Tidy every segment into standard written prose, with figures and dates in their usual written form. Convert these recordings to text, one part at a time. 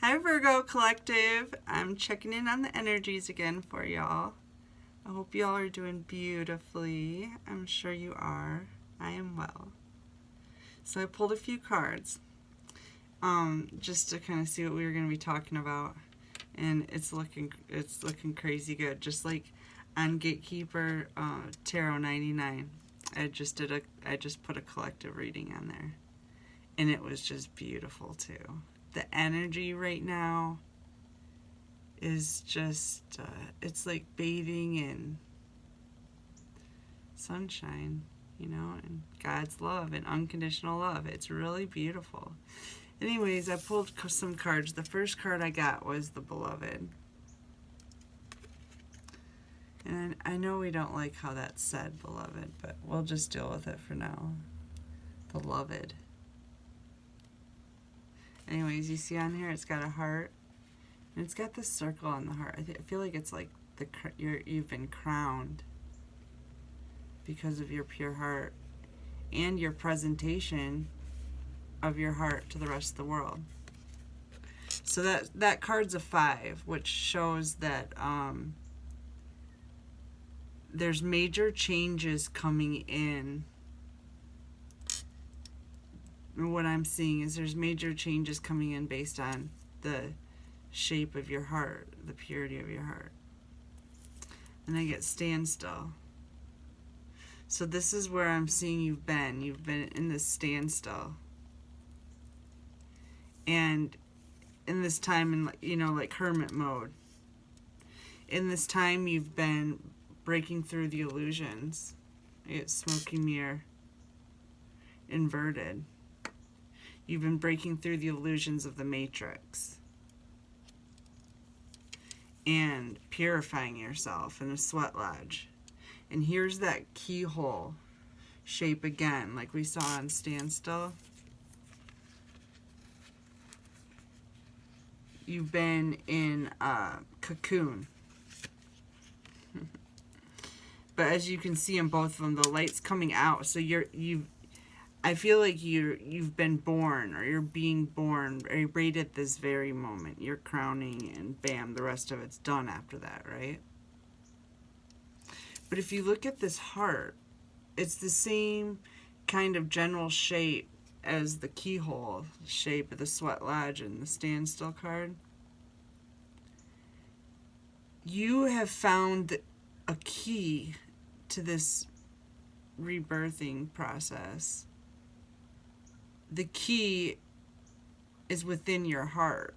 Hi Virgo Collective. I'm checking in on the energies again for y'all. I hope y'all are doing beautifully. I'm sure you are. I am well. So I pulled a few cards just to kind of see what we were going to be talking about, and it's looking crazy good. Just like on Gatekeeper Tarot 99, I just put a collective reading on there, and it was just beautiful too. The energy right now is just, it's like bathing in sunshine, and God's love and unconditional love. It's really beautiful. Anyways, I pulled some cards. The first card I got was the Beloved. And I know we don't like how that's said, Beloved, but we'll just deal with it for now. Beloved. Anyways, you see on here it's got a heart, and it's got this circle on the heart. I feel like it's like you've been crowned because of your pure heart and your presentation of your heart to the rest of the world. So that card's a 5, which shows that there's major changes coming in. What I'm seeing is there's major changes coming in based on the shape of your heart, the purity of your heart. And I get standstill. So this is where I'm seeing you've been. You've been in this standstill. And in this time, like hermit mode. In this time, you've been breaking through the illusions. It's smoky mirror. Inverted. You've been breaking through the illusions of the matrix and purifying yourself in a sweat lodge. And here's that keyhole shape again, like we saw on Standstill. You've been in a cocoon. But as you can see in both of them, the light's coming out. So I feel like you've been born, or you're being born right at this very moment. You're crowning, and bam, the rest of it's done after that, right? But if you look at this heart, it's the same kind of general shape as the keyhole shape of the Sweat Lodge and the Standstill card. You have found a key to this rebirthing process. The key is within your heart.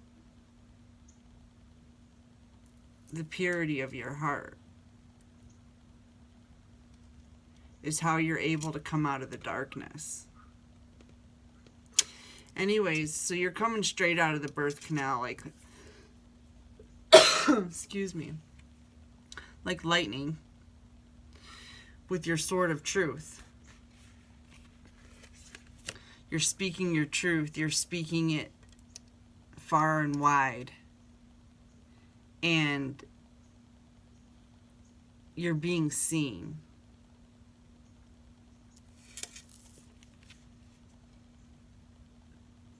The purity of your heart is how you're able to come out of the darkness. Anyways, so you're coming straight out of the birth canal, like, excuse me, like lightning with your sword of truth. You're speaking your truth. You're speaking it far and wide. And you're being seen.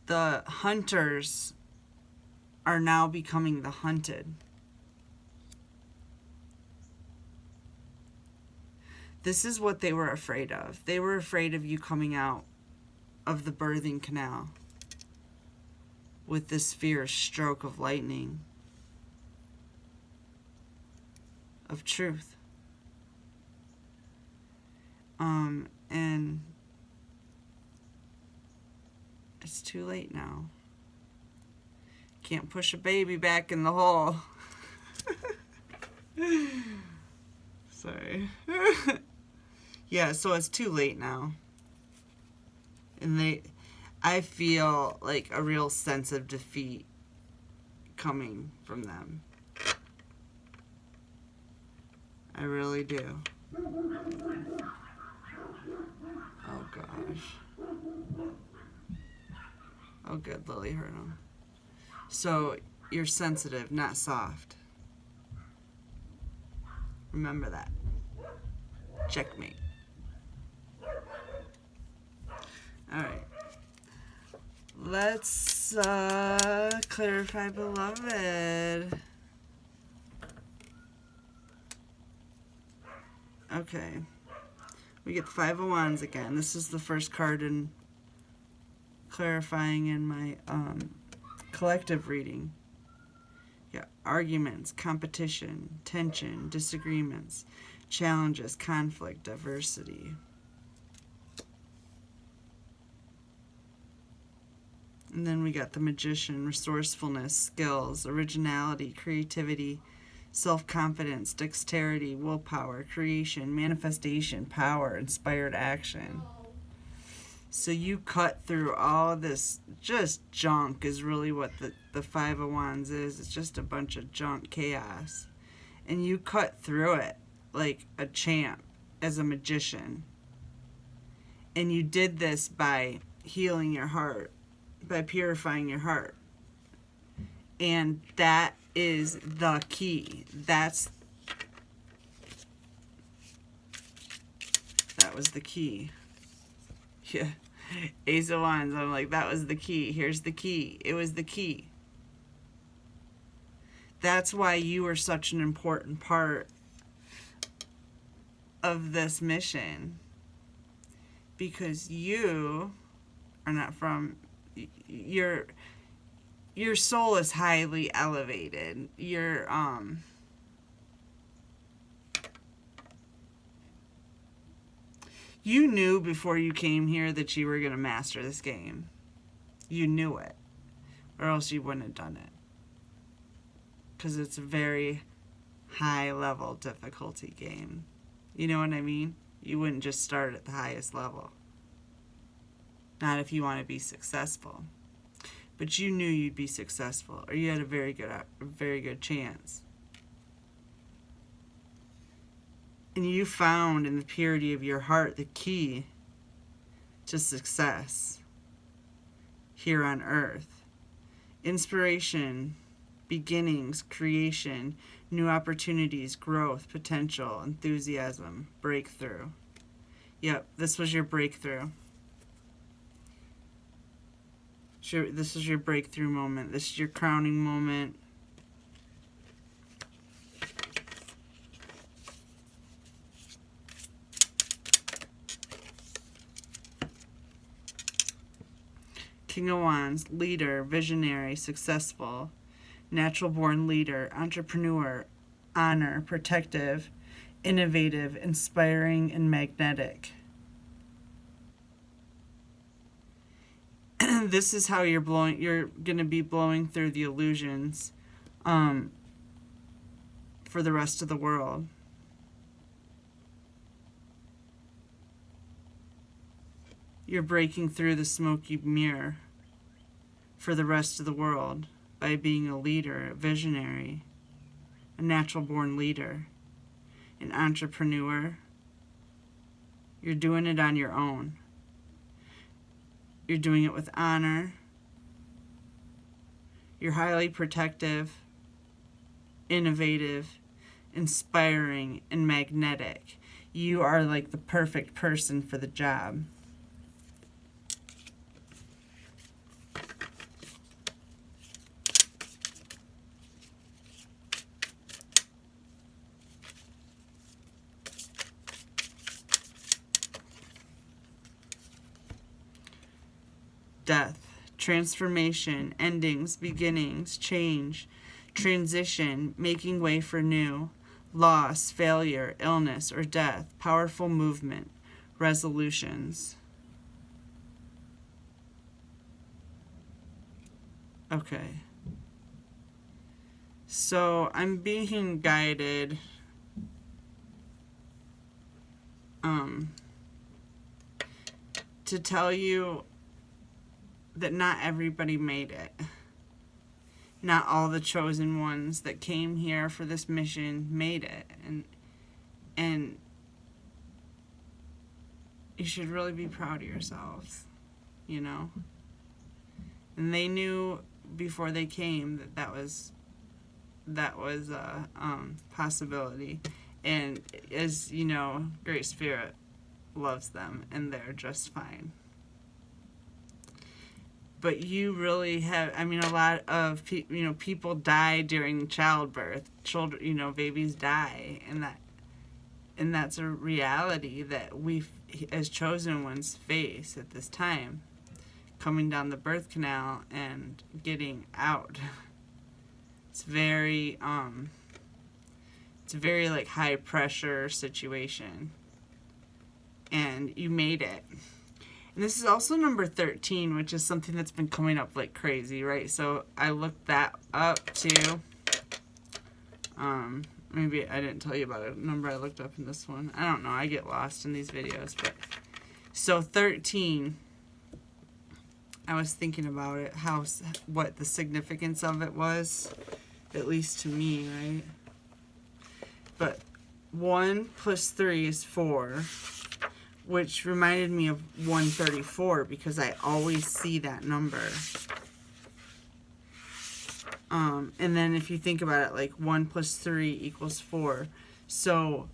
The hunters are now becoming the hunted. This is what they were afraid of. They were afraid of you coming out of the birthing canal with this fierce stroke of lightning, of truth. And it's too late now. Can't push a baby back in the hole. Sorry. Yeah, so it's too late now. And I feel like a real sense of defeat coming from them. I really do. Oh gosh. Oh good, Lily heard him. So you're sensitive, not soft. Remember that. Checkmate. Alright. Let's clarify, beloved. Okay. We get the Five of Wands again. This is the first card in clarifying in my collective reading. Yeah, arguments, competition, tension, disagreements, challenges, conflict, diversity. And then we got the Magician, resourcefulness, skills, originality, creativity, self-confidence, dexterity, willpower, creation, manifestation, power, inspired action. So you cut through all this just junk is really what the Five of Wands is. It's just a bunch of junk chaos. And you cut through it like a champ as a magician. And you did this by healing your heart, by purifying your heart. And that is the key. That was the key. Yeah. Ace of Wands. I'm like, that was the key. Here's the key. It was the key. That's why you were such an important part of this mission. Because you are not from... Your soul is highly elevated. You knew before you came here that you were going to master this game. You knew it. Or else you wouldn't have done it. Because it's a very high level difficulty game. You know what I mean? You wouldn't just start at the highest level. Not if you want to be successful. But you knew you'd be successful. Or you had a very good chance. And you found in the purity of your heart the key to success here on earth. Inspiration, beginnings, creation, new opportunities, growth, potential, enthusiasm, breakthrough. Yep, this was your breakthrough. This is your breakthrough moment. This is your crowning moment. King of Wands, leader, visionary, successful, natural-born leader, entrepreneur, honor, protective, innovative, inspiring, and magnetic. This is how you're going to be blowing through the illusions for the rest of the world. You're breaking through the smoky mirror for the rest of the world by being a leader, a visionary, a natural-born leader, an entrepreneur. You're doing it on your own. You're doing it with honor. You're highly protective, innovative, inspiring, and magnetic. You are like the perfect person for the job. Death, transformation, endings, beginnings, change, transition, making way for new, loss, failure, illness, or death, powerful movement, resolutions. Okay. So I'm being guided to tell you that not everybody made it. Not all the chosen ones that came here for this mission made it. And you should really be proud of yourselves, you know? And they knew before they came that was a possibility. And as you know, Great Spirit loves them and they're just fine. but you really have, I mean, a lot of people die during childbirth. Children, babies die, and that's a reality that we as chosen ones face at this time, coming down the birth canal and getting out. It's very like high pressure situation, and you made it. And this is also number 13, which is something that's been coming up like crazy, right? So I looked that up too. Maybe I didn't tell you about a number I looked up in this one. I don't know. I get lost in these videos. But so 13, I was thinking about it, what the significance of it was, at least to me, right? But 1 plus 3 is 4. Which reminded me of 134 because I always see that number. And then if you think about it, like 1 plus 3 equals 4. So,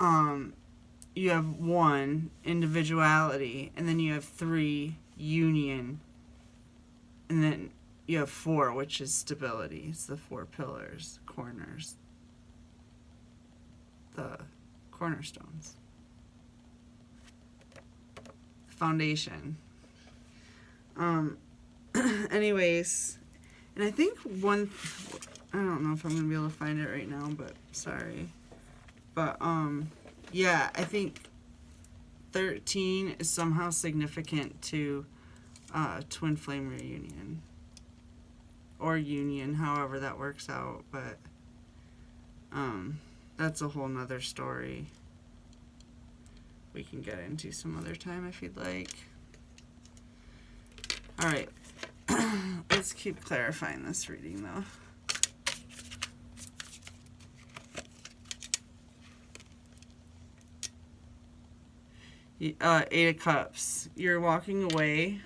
you have 1, individuality, and then you have 3, union, and then you have 4, which is stability. It's the 4 pillars, corners. The cornerstones, foundation. Anyways, and I think I don't know if I'm gonna be able to find it right now, but sorry. But yeah, I think 13 is somehow significant to twin flame reunion or union, however that works out. But that's a whole nother story we can get into some other time if you'd like. Alright, let's keep clarifying this reading though. Eight of Cups. You're walking away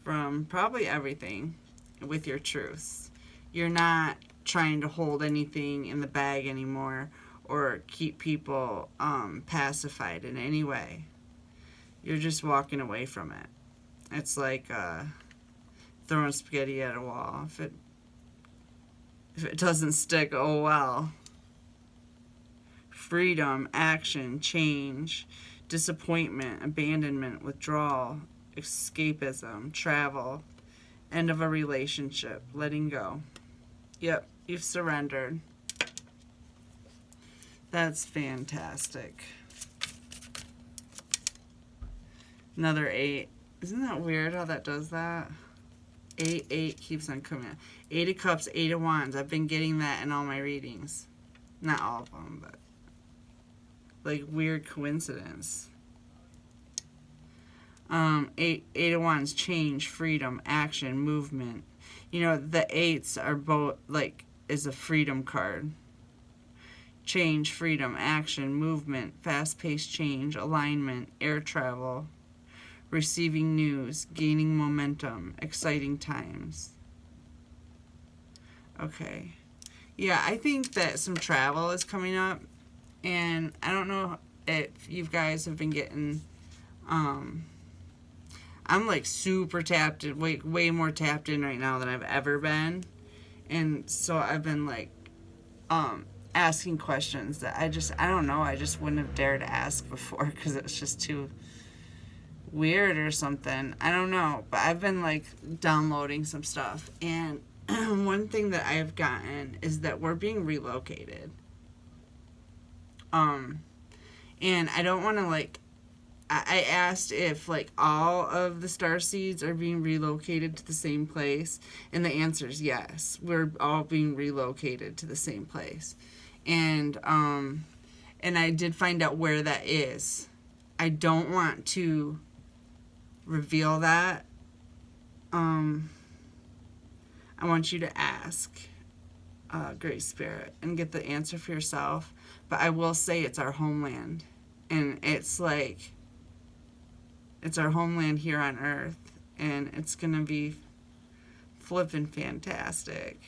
from probably everything with your truths. You're not trying to hold anything in the bag anymore or keep people pacified in any way. You're just walking away from it. It's like throwing spaghetti at a wall. If it doesn't stick, oh well. Freedom, action, change, disappointment, abandonment, withdrawal, escapism, travel, end of a relationship, letting go. Yep. You've surrendered. That's fantastic. Another 8. Isn't that weird how that does that? 8 keeps on coming out. 8 of Cups, 8 of Wands. I've been getting that in all my readings. Not all of them, but like weird coincidence. 8 of Wands, change, freedom, action, movement. The 8s are both like is a freedom card. Change, freedom, action, movement, fast-paced change, alignment, air travel, receiving news, gaining momentum, exciting times. Okay. Yeah, I think that some travel is coming up, and I don't know if you guys have been getting, I'm like super tapped in, way more tapped in right now than I've ever been. And so I've been like asking questions that I don't know, I just wouldn't have dared to ask before because it was just too weird or something. I don't know, but I've been like downloading some stuff, and one thing that I've gotten is that we're being relocated. And I don't want to like, I asked if like all of the starseeds are being relocated to the same place, and the answer is yes. We're all being relocated to the same place, and I did find out where that is. I don't want to reveal that. I want you to ask Great Spirit and get the answer for yourself. But I will say it's our homeland, and it's like, it's our homeland here on Earth, and it's going to be flippin' fantastic.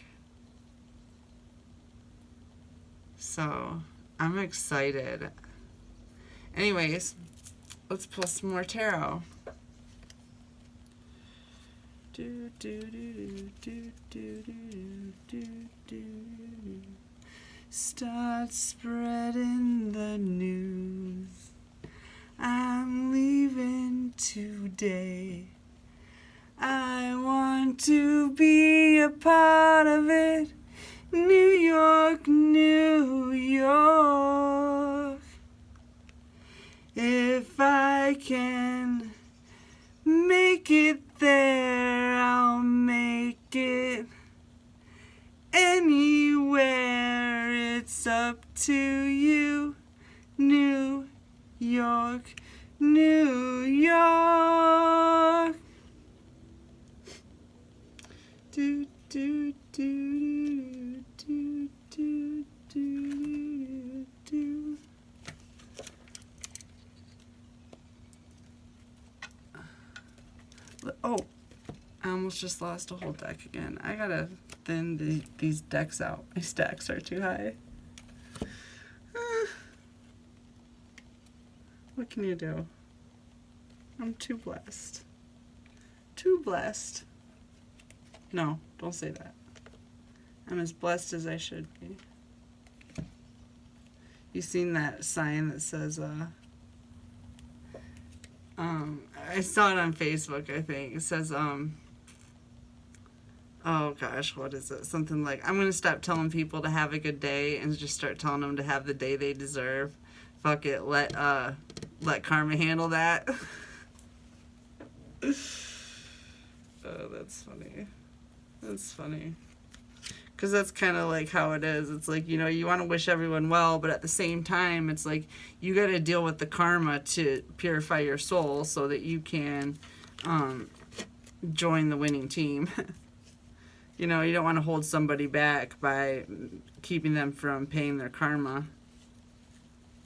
So, I'm excited. Anyways, let's pull some more tarot. Do, do, do, do, do, do, do, do. Start spreading the news. I'm leaving today. I want to be a part of it. New York, New York. If I can make it there, I'll make it anywhere. It's up to you. New York, New York. Do, do, do, do, do, do, do. Oh, I almost just lost a whole deck again. I gotta thin these decks out. My stacks are too high. What can you do? I'm too blessed. Too blessed. No, don't say that. I'm as blessed as I should be. You seen that sign that says, I saw it on Facebook, I think. It says, oh gosh, what is it? Something like, I'm going to stop telling people to have a good day and just start telling them to have the day they deserve. Fuck it, let karma handle that. Oh, that's funny. That's funny. Because that's kind of like how it is. It's like, you know, you want to wish everyone well, but at the same time, it's like you got to deal with the karma to purify your soul so that you can join the winning team. You know, you don't want to hold somebody back by keeping them from paying their karma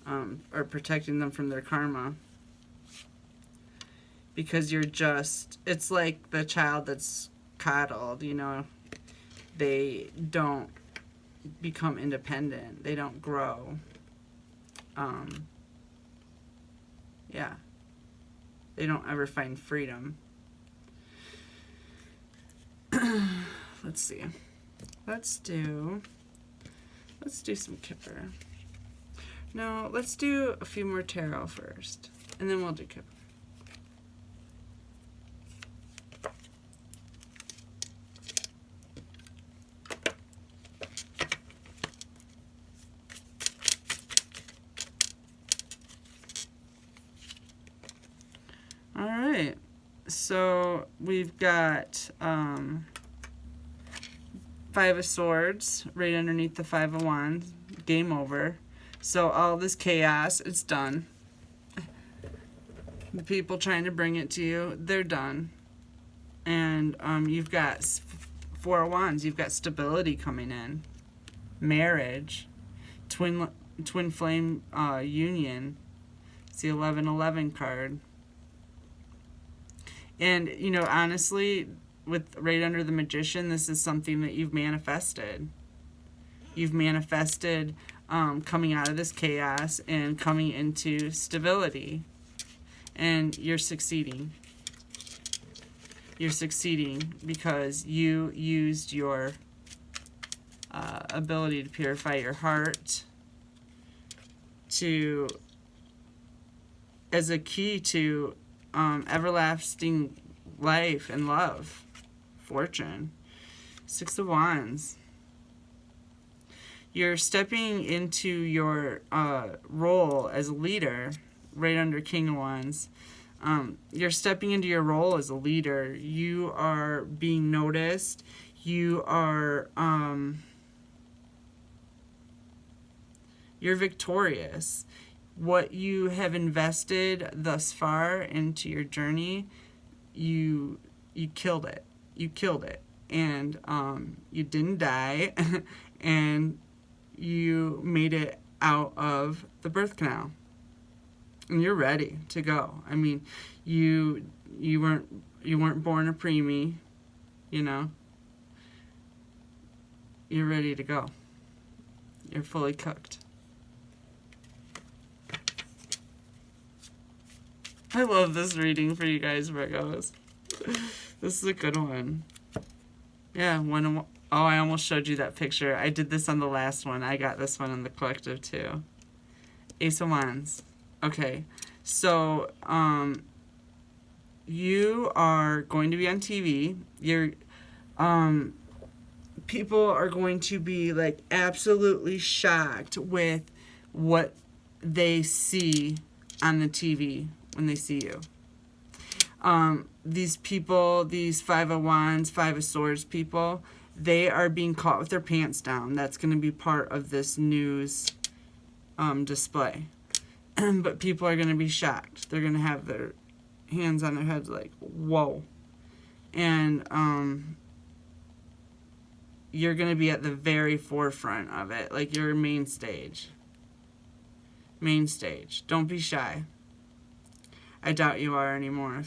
or protecting them from their karma. Because you're just, it's like the child that's coddled, you know. They don't become independent. They don't grow. Yeah. They don't ever find freedom. Let's see. Let's do some Kipper. No, let's do a few more tarot first. And then we'll do Kipper. Alright, so we've got Five of Swords right underneath the Five of Wands. Game over. So all this chaos, it's done. The people trying to bring it to you, they're done. And you've got Four of Wands. You've got stability coming in. Marriage. Twin flame union. It's the 11-11 card. And, you know, honestly, with right under the Magician, this is something that you've manifested. You've manifested coming out of this chaos and coming into stability. And you're succeeding. You're succeeding because you used your ability to purify your heart as a key to everlasting life and love, fortune. Six of Wands. You're stepping into your role as a leader, right under King of Wands. You're stepping into your role as a leader. You are being noticed. You are, you're victorious. What you have invested thus far into your journey, you killed it. You killed it. And you didn't die. And you made it out of the birth canal. And you're ready to go. I mean, you weren't born a preemie, you know. You're ready to go. You're fully cooked. I love this reading for you guys, Virgos. This is a good one. Yeah, I almost showed you that picture. I did this on the last one. I got this one in the collective too. Ace of Wands. Okay, so you are going to be on TV. People are going to be like absolutely shocked with what they see on the TV when they see you. These people, these Five of Wands, Five of Swords people, they are being caught with their pants down. That's going to be part of this news display. But people are going to be shocked. They're going to have their hands on their heads like, whoa. And you're going to be at the very forefront of it. Like, you're main stage. Main stage. Don't be shy. I doubt you are anymore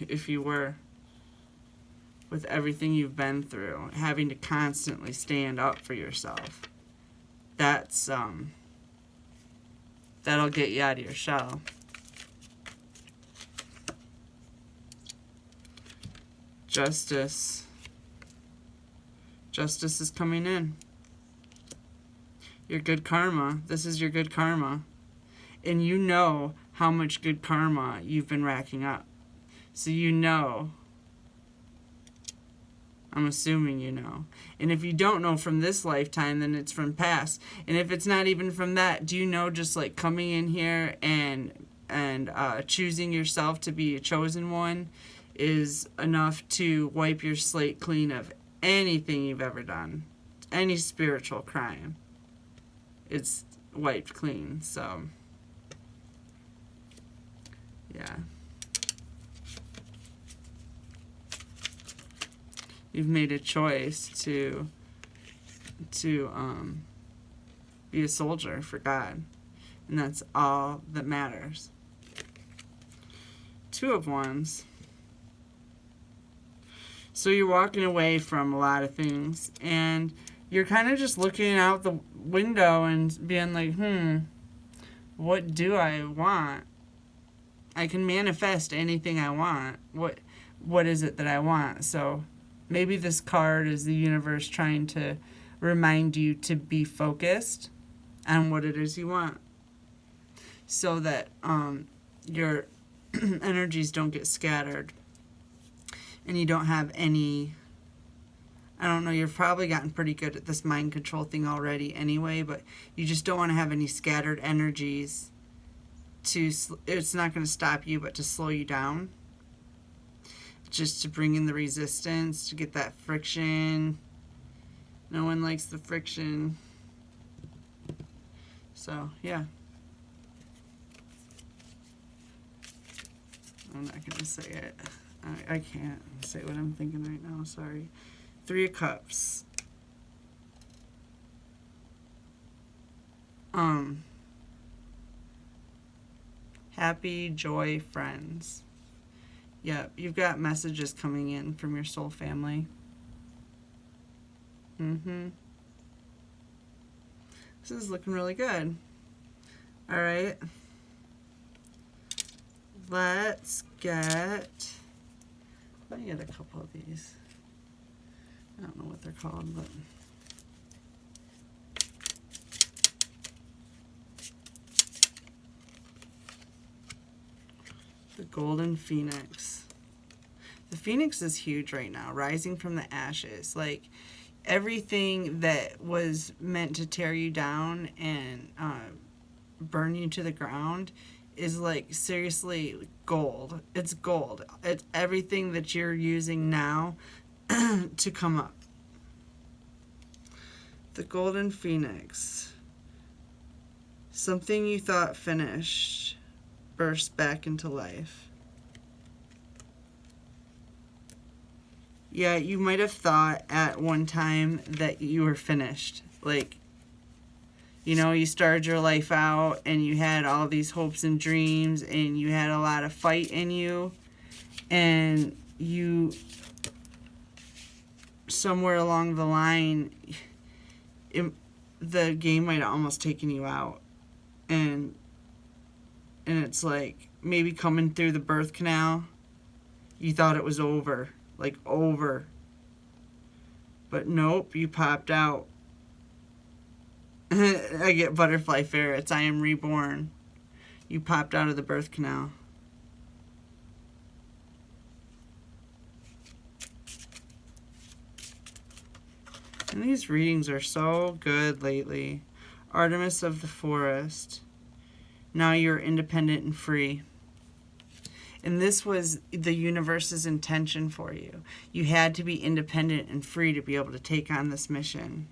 if you were. With everything you've been through, having to constantly stand up for yourself. That's, that'll get you out of your shell. Justice. Justice is coming in. Your good karma. This is your good karma. And you know how much good karma you've been racking up. So you know. I'm assuming you know. And if you don't know from this lifetime, then it's from past. And if it's not even from that, do you know just like coming in here and choosing yourself to be a chosen one is enough to wipe your slate clean of anything you've ever done. Any spiritual crime. It's wiped clean. So, yeah. You've made a choice to be a soldier for God. And that's all that matters. Two of Wands. So you're walking away from a lot of things, and you're kind of just looking out the window and being like, what do I want? I can manifest anything I want. What is it that I want? So maybe this card is the universe trying to remind you to be focused on what it is you want, so that your energies don't get scattered. And you don't have any, I don't know, you've probably gotten pretty good at this mind control thing already anyway, but you just don't want to have any scattered energies it's not going to stop you, but to slow you down. Just to bring in the resistance, to get that friction. No one likes the friction. So, yeah. I'm not going to say it. I can't say what I'm thinking right now, sorry. Three of Cups. Happy, joy, friends. Yep, you've got messages coming in from your soul family. This is looking really good. Alright. Let me get a couple of these. I don't know what they're called, but the Golden Phoenix. The Phoenix is huge right now, rising from the ashes. Like, everything that was meant to tear you down and burn you to the ground is like seriously gold. It's gold. It's everything that you're using now to come up. The Golden Phoenix. Something you thought finished burst back into life. Yeah, you might have thought at one time that you were finished. Like, you know, you started your life out and you had all these hopes and dreams and you had a lot of fight in you. And you, somewhere along the line, the game might have almost taken you out. And it's like, maybe coming through the birth canal, you thought it was over, like over. But nope, you popped out. I get butterfly ferrets. I am reborn. You popped out of the birth canal. And these readings are so good lately. Artemis of the Forest. Now you're independent and free. And this was the universe's intention for you. You had to be independent and free to be able to take on this mission,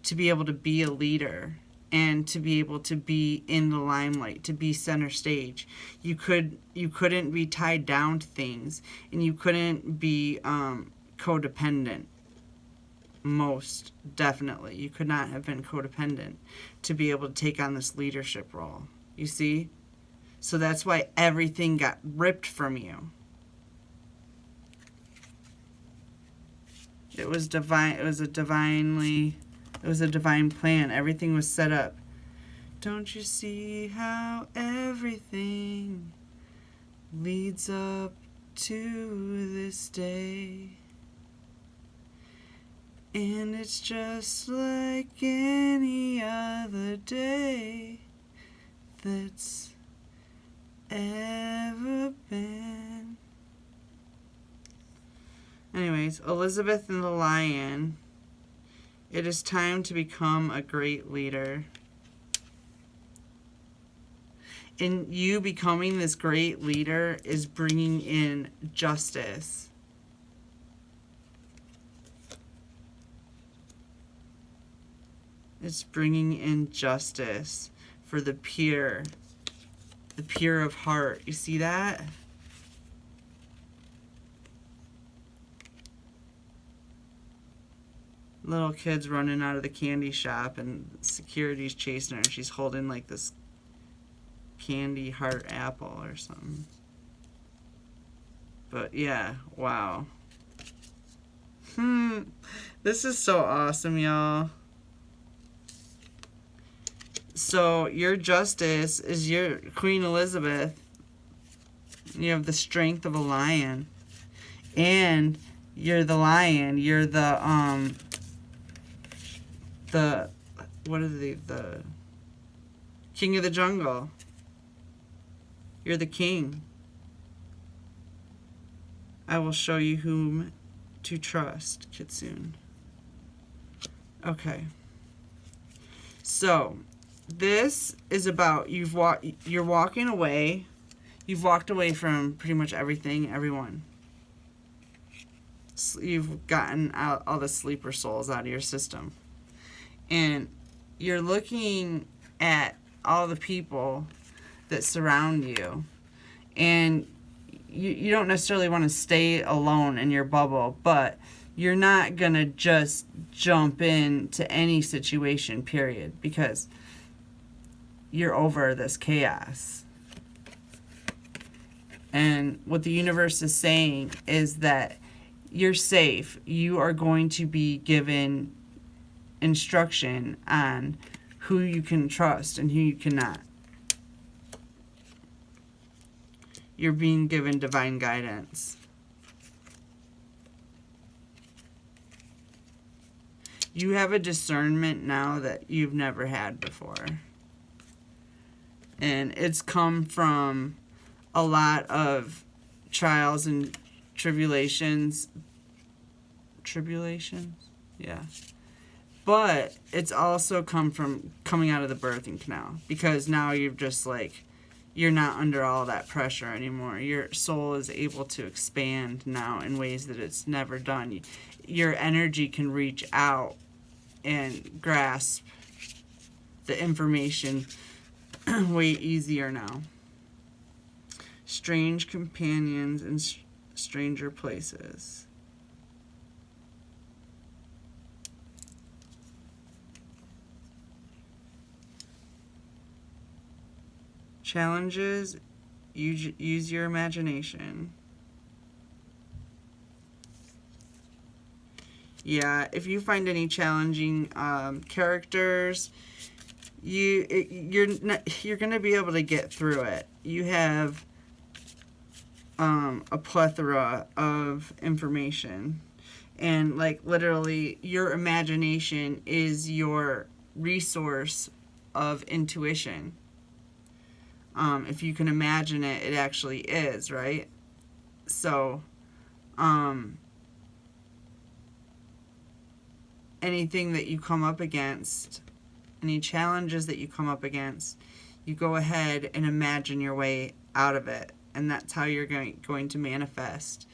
to be able to be a leader, and to be able to be in the limelight, to be center stage. You couldn't be tied down to things, and you couldn't be codependent. Most definitely. You could not have been codependent to be able to take on this leadership role. You see? So that's why everything got ripped from you. It was divine. It was a divine plan. Everything was set up. Don't you see how everything leads up to this day? And it's just like any other day that's ever been. Anyways, Elizabeth and the Lion. It is time to become a great leader. And you becoming this great leader is bringing in justice. It's bringing in justice for the pure of heart. You see that? Little kid's running out of the candy shop and security's chasing her. And she's holding like this candy heart apple or something. But yeah, wow. This is so awesome, y'all. So your justice is your Queen Elizabeth. You have the strength of a lion. And you're the lion. You're the what are the king of the jungle. You're the king. I will show you whom to trust, Kitsune. Okay. So this is about you're walking away. You've walked away from pretty much everything, everyone. You've gotten out all the sleeper souls out of your system. And you're looking at all the people that surround you. And you don't necessarily want to stay alone in your bubble, but you're not going to just jump into any situation, period, because you're over this chaos. And what the universe is saying is that you're safe. You are going to be given instruction on who you can trust and who you cannot. You're being given divine guidance. You have a discernment now that you've never had before. And it's come from a lot of trials and tribulations. Tribulations? Yeah. But it's also come from coming out of the birthing canal. Because now you're just like, you're not under all that pressure anymore. Your soul is able to expand now in ways that it's never done. Your energy can reach out and grasp the information way easier now. Strange companions in stranger places. Challenges, use your imagination. Yeah, if you find any challenging characters, you're going to be able to get through it. You have a plethora of information. And like literally your imagination is your resource of intuition. If you can imagine it, it actually is, right? So anything that you come up against, any challenges that you come up against, you go ahead and imagine your way out of it, and that's how you're going to manifest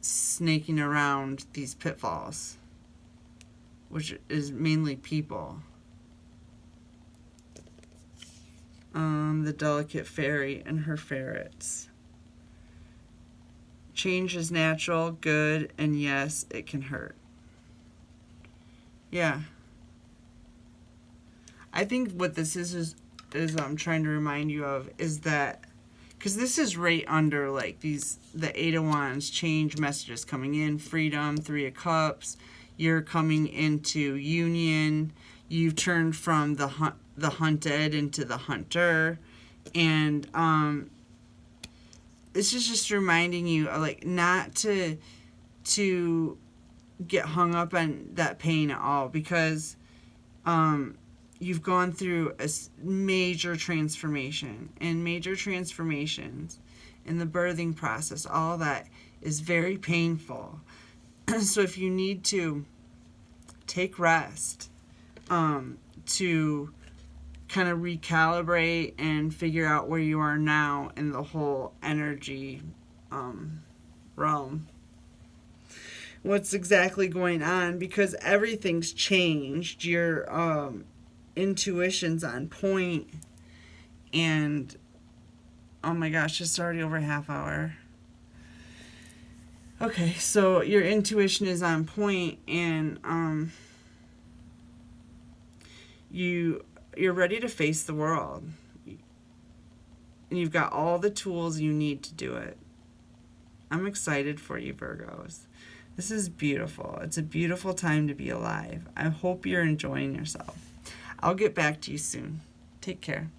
snaking around these pitfalls, which is mainly people. The delicate fairy and her ferrets. Change is natural, good, and yes, it can hurt. Yeah. I think what this is I'm trying to remind you of is that, because this is right under like the Eight of Wands, change messages coming in, freedom, Three of Cups. You're coming into union. You've turned from the hunted into the hunter, and this is just reminding you like not to get hung up on that pain at all, because you've gone through a major transformation, and major transformations in the birthing process, all that is very painful. So if you need to take rest to kind of recalibrate and figure out where you are now in the whole energy realm, what's exactly going on, because everything's changed. Your intuition's on point, and oh my gosh, it's already over a half hour. Okay, so your intuition is on point, and you're ready to face the world, and you've got all the tools you need to do it. I'm excited for you, Virgos. This is beautiful. It's a beautiful time to be alive. I hope you're enjoying yourself. I'll get back to you soon. Take care.